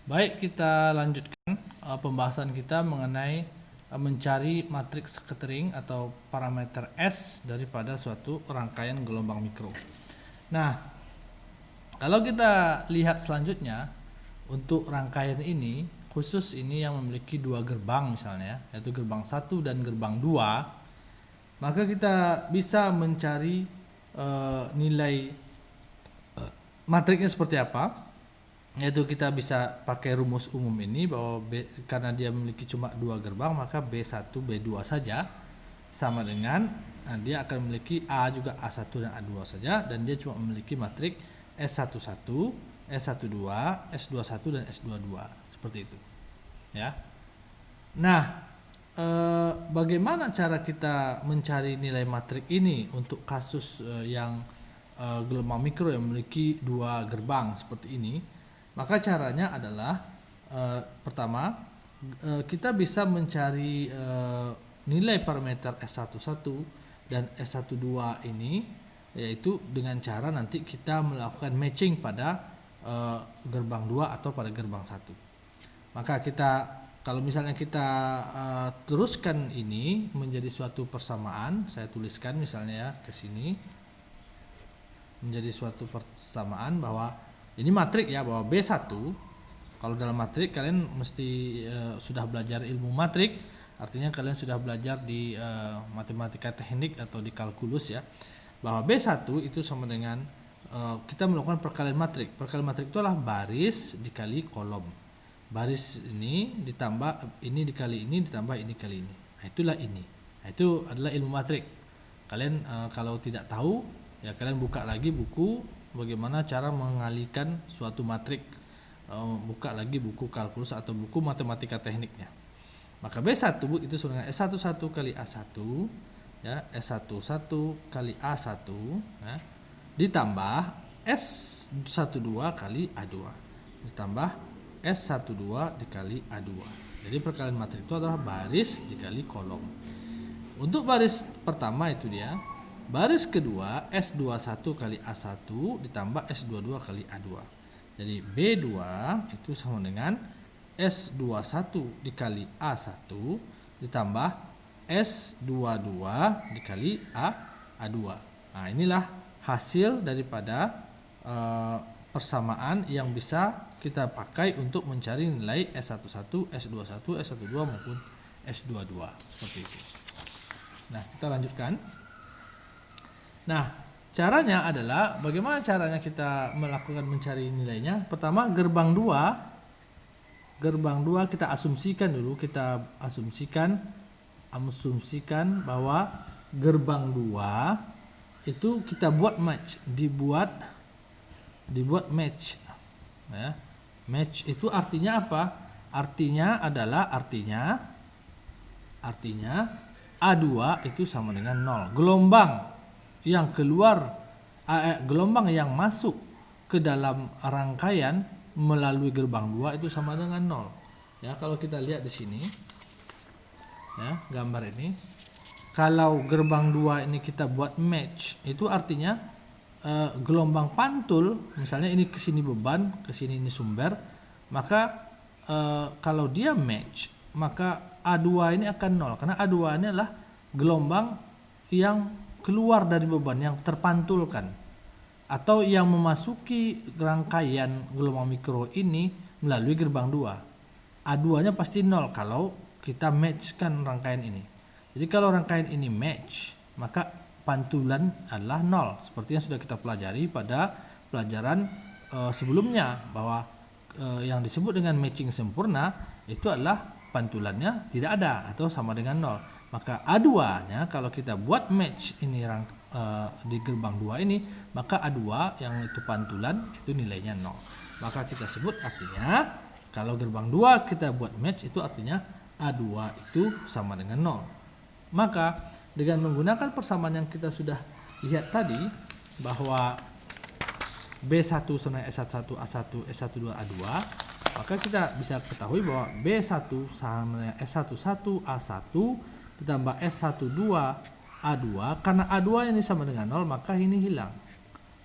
Baik, kita lanjutkan pembahasan kita mengenai mencari matriks scattering atau parameter S daripada suatu rangkaian gelombang mikro. Nah, kalau kita lihat selanjutnya untuk rangkaian ini, khusus ini yang memiliki dua gerbang misalnya, yaitu gerbang 1 dan gerbang 2, maka kita bisa mencari nilai matriksnya seperti apa. Yaitu kita bisa pakai rumus umum ini bahwa karena dia memiliki cuma dua gerbang, maka B1 B2 saja sama dengan dia akan memiliki A juga A1 dan A2 saja, dan dia cuma memiliki matriks S11, S12, S21 dan S22 seperti itu ya. Nah, bagaimana cara kita mencari nilai matriks ini untuk kasus yang gelombang mikro yang memiliki dua gerbang seperti ini? Maka caranya adalah pertama kita bisa mencari nilai parameter S11 dan S12 ini, yaitu dengan cara nanti kita melakukan matching pada gerbang 2 atau pada gerbang 1. Maka kita kalau misalnya kita teruskan ini menjadi suatu persamaan, saya tuliskan misalnya ya ke sini menjadi suatu persamaan bahwa ini matrik ya, bahwa B1, kalau dalam matrik kalian mesti sudah belajar ilmu matrik, artinya kalian sudah belajar di matematika teknik atau di kalkulus ya, bahwa B1 itu sama dengan kita melakukan perkalian matrik. Perkalian matrik itu adalah baris dikali kolom. Baris ini ditambah ini dikali ini ditambah ini kali ini. Nah, itulah ini. Nah, itu adalah ilmu matrik. Kalian kalau tidak tahu ya kalian buka lagi buku bagaimana cara mengalihkan suatu matrik, buka lagi buku kalkulus atau buku matematika tekniknya. Maka B1 itu sama dengan S11 kali A1 ya, S11 kali A1 ya, ditambah S12 kali A2 ditambah S12 dikali A2. Jadi perkalian matrik itu adalah baris dikali kolom. Untuk baris pertama itu dia, baris kedua S21 kali A1 ditambah S22 kali A2. Jadi B2 itu sama dengan S21 dikali A1 ditambah S22 dikali A2. Nah, inilah hasil daripada persamaan yang bisa kita pakai untuk mencari nilai S11, S21, S12 maupun S22 seperti itu. Nah, kita lanjutkan. Nah, caranya adalah bagaimana caranya kita melakukan mencari nilainya. Pertama, gerbang 2 kita asumsikan dulu, kita asumsikan bahwa gerbang 2 itu kita buat match, dibuat match ya. Match itu artinya apa? Artinya A2 itu sama dengan 0. Gelombang yang masuk ke dalam rangkaian melalui gerbang 2 itu sama dengan 0. Ya, kalau kita lihat di sini ya, gambar ini. Kalau gerbang 2 ini kita buat match, itu artinya gelombang pantul, misalnya ini ke sini beban, ke sini ini sumber, maka kalau dia match, maka A2 ini akan 0 karena A2 ini adalah gelombang yang keluar dari beban, yang terpantulkan atau yang memasuki rangkaian gelombang mikro ini melalui gerbang 2. A2 nya pasti 0 kalau kita matchkan rangkaian ini. Jadi kalau rangkaian ini match, maka pantulan adalah 0, seperti yang sudah kita pelajari pada pelajaran sebelumnya, bahwa yang disebut dengan matching sempurna itu adalah pantulannya tidak ada atau sama dengan 0. Maka A2 nya kalau kita buat match ini di gerbang 2 ini, maka A2 yang itu pantulan itu nilainya 0. Maka kita sebut artinya kalau gerbang 2 kita buat match itu artinya A2 itu sama dengan 0. Maka dengan menggunakan persamaan yang kita sudah lihat tadi, bahwa B1 sama S11 A1, S12 A2, maka kita bisa ketahui bahwa B1 sama S11 A1 ditambah S12 A2, karena A2 ini sama dengan 0, maka ini hilang,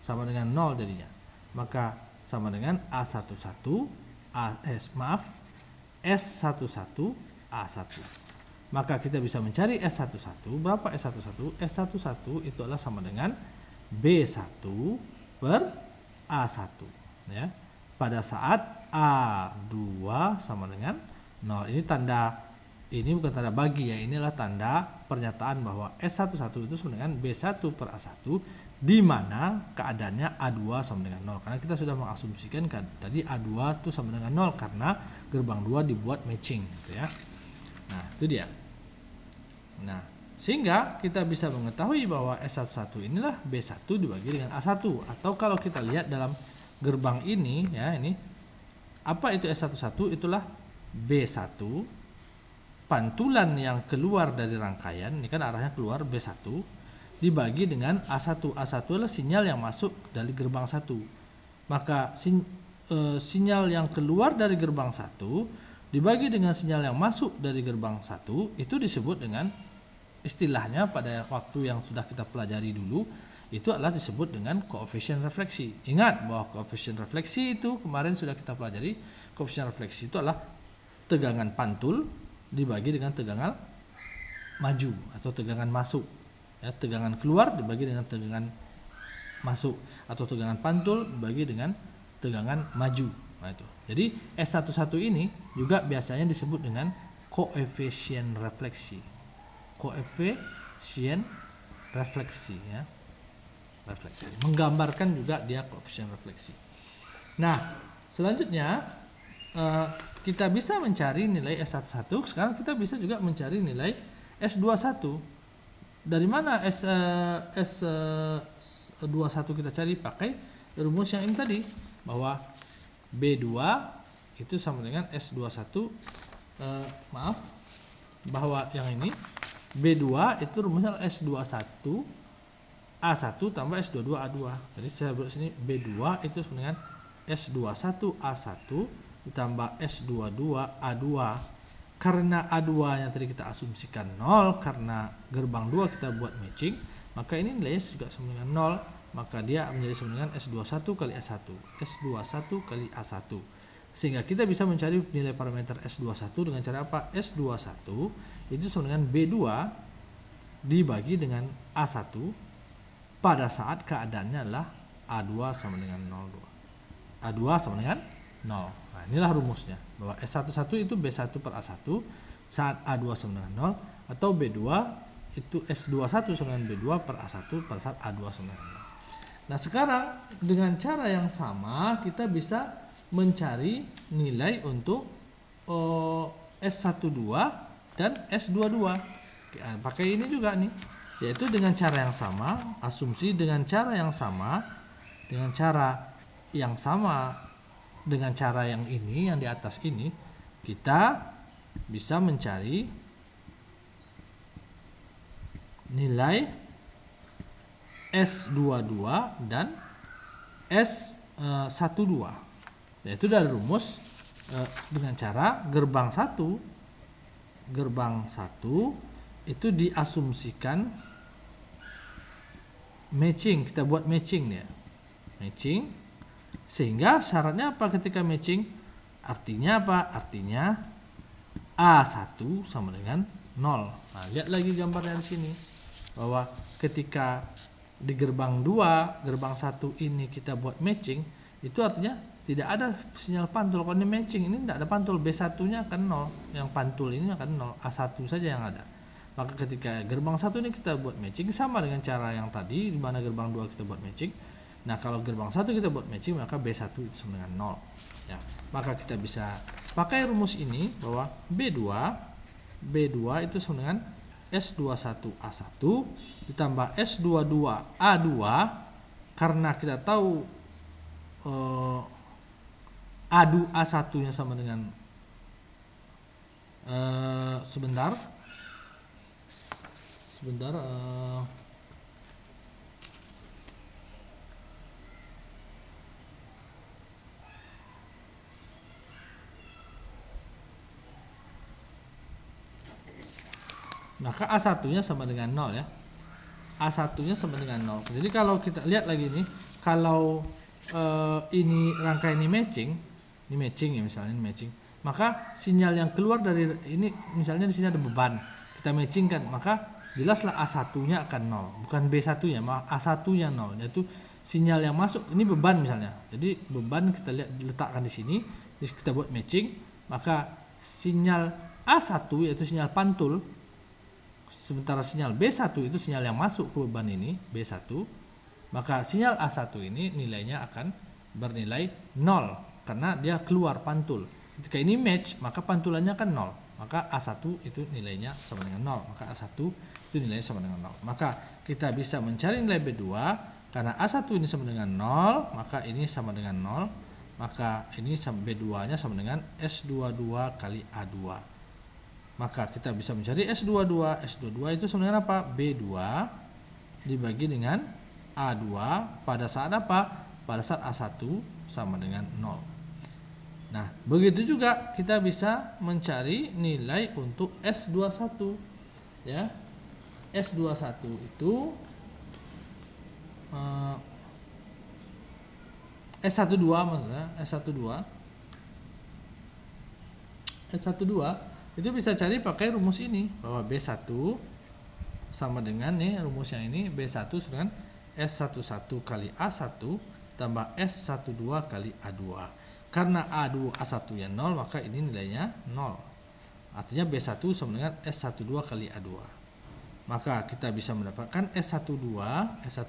sama dengan 0 jadinya. Maka sama dengan A11 S11A1. Maka kita bisa mencari S11. Berapa S11? S11 itu adalah sama dengan B1 per A1 ya. Pada saat A2 sama dengan 0. Ini tanda, ini bukan tanda bagi ya, inilah tanda pernyataan bahwa S11 itu sama dengan B1 per A1, di mana keadaannya A2 sama dengan 0. Karena kita sudah mengasumsikan tadi A2 itu sama dengan 0 karena gerbang 2 dibuat matching gitu ya. Nah, itu dia. Nah, sehingga kita bisa mengetahui bahwa S11 inilah B1 dibagi dengan A1. Atau kalau kita lihat dalam gerbang ini ya, ini apa itu S11? Itulah B1 pantulan yang keluar dari rangkaian, ini kan arahnya keluar B1, dibagi dengan A1. A1 adalah sinyal yang masuk dari gerbang 1. Maka sinyal yang keluar dari gerbang 1 dibagi dengan sinyal yang masuk dari gerbang 1 itu disebut dengan, istilahnya pada waktu yang sudah kita pelajari dulu, itu adalah disebut dengan koefisien refleksi. Ingat bahwa koefisien refleksi itu kemarin sudah kita pelajari. Koefisien refleksi itu adalah tegangan pantul dibagi dengan tegangan maju atau tegangan masuk ya, tegangan keluar dibagi dengan tegangan masuk, atau tegangan pantul dibagi dengan tegangan maju. Nah, itu. Jadi S11 ini juga biasanya disebut dengan koefisien refleksi. Koefisien refleksi ya. Refleksi. Menggambarkan juga dia koefisien refleksi. Nah, selanjutnya kita bisa mencari nilai S11. Sekarang kita bisa juga mencari nilai S21. Dari mana S21 kita cari? Pakai rumus yang ini tadi, bahwa B2 itu sama dengan S21. Bahwa yang ini B2 itu rumusnya S21 A1 tambah S22 A2. Jadi saya buat sini B2 itu sama dengan S21 A1 ditambah S22 A2. Karena A2 nya tadi kita asumsikan 0 karena gerbang 2 kita buat matching, maka ini nilainya juga sama dengan 0, maka dia menjadi sama dengan S21 kali A1. S21 kali A1. Sehingga kita bisa mencari nilai parameter S21 dengan cara apa? S21 itu sama dengan B2 dibagi dengan A1 pada saat keadaannya adalah A2 sama dengan 0. A2 sama dengan 0. Nah, inilah rumusnya, bahwa S11 itu B1 per A1 saat A2 sama dengan 0, atau B2 itu S21 sama dengan B2 per A1 pada saat A2 sama dengan 0. Nah, sekarang dengan cara yang sama kita bisa mencari nilai untuk S12 dan S22. Pakai ini juga nih, yaitu dengan cara yang sama, asumsi dengan cara yang sama, dengan cara yang sama dengan cara yang ini, yang di atas ini, kita bisa mencari nilai S22 dan S12, yaitu dari rumus dengan cara gerbang 1 itu diasumsikan matching, kita buat matching ya, matching. Sehingga syaratnya apa ketika matching? Artinya apa? Artinya A1 sama dengan 0. Nah, lihat lagi gambarnya di sini, bahwa ketika di gerbang 2, gerbang 1 ini kita buat matching, itu artinya tidak ada sinyal pantul. Kalau ini matching, ini tidak ada pantul, B1-nya akan 0, yang pantul ini akan 0, A1 saja yang ada. Maka ketika gerbang 1 ini kita buat matching sama dengan cara yang tadi, di mana gerbang 2 kita buat matching. Nah, kalau gerbang 1 kita buat matching, maka B1 itu sama dengan 0 ya. Maka kita bisa pakai rumus ini, bahwa B2 itu sama dengan S21 A1 ditambah S22 A2, karena kita tahu A1 nya sama dengan sebentar maka A1-nya sama dengan 0 ya. A1-nya sama dengan 0. Jadi kalau kita lihat lagi nih, kalau ini rangkaian ini matching, ini matching ya, misalnya ini matching, maka sinyal yang keluar dari ini, misalnya di sini ada beban, kita matchingkan, maka jelaslah A1-nya akan 0, bukan B1-nya, A1-nya 0, yaitu sinyal yang masuk ini beban misalnya. Jadi beban kita lihat diletakkan di sini, kita buat matching, maka sinyal A1 yaitu sinyal pantul, sementara sinyal B1 itu sinyal yang masuk ke beban ini, B1, maka sinyal A1 ini nilainya akan bernilai 0 karena dia keluar pantul. Ketika ini match, maka pantulannya kan 0, maka A1 itu nilainya sama dengan 0, maka A1 itu nilainya sama dengan 0. Maka kita bisa mencari nilai B2 karena A1 ini sama dengan 0, maka ini sama dengan 0, maka ini B2 nya sama dengan S22 kali A2. Maka kita bisa mencari S22. S22 itu sama dengan apa? B2 dibagi dengan A2 pada saat apa? Pada saat A1 sama dengan 0. Nah, begitu juga kita bisa mencari nilai untuk S21. Ya. S21 itu S12 maksudnya, S12 itu bisa cari pakai rumus ini, bahwa B1 sama dengan nih rumus yang ini, B1 dengan S11 kali A1 tambah S12 kali A2. Karena A1 nya 0, maka ini nilainya 0. Artinya B1 sama dengan S12 kali A2. Maka kita bisa mendapatkan S12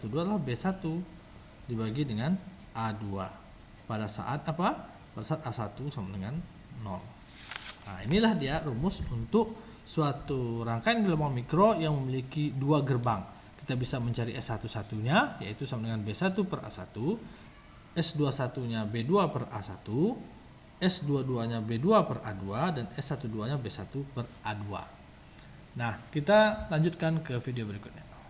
adalah B1 dibagi dengan A2 pada saat apa? Pada saat A1 sama dengan 0. Nah, inilah dia rumus untuk suatu rangkaian gelombang mikro yang memiliki dua gerbang. Kita bisa mencari S11-nya, yaitu sama dengan B1 per A1, S21-nya B2 per A1, S22-nya B2 per A2, dan S12-nya B1 per A2. Nah, kita lanjutkan ke video berikutnya.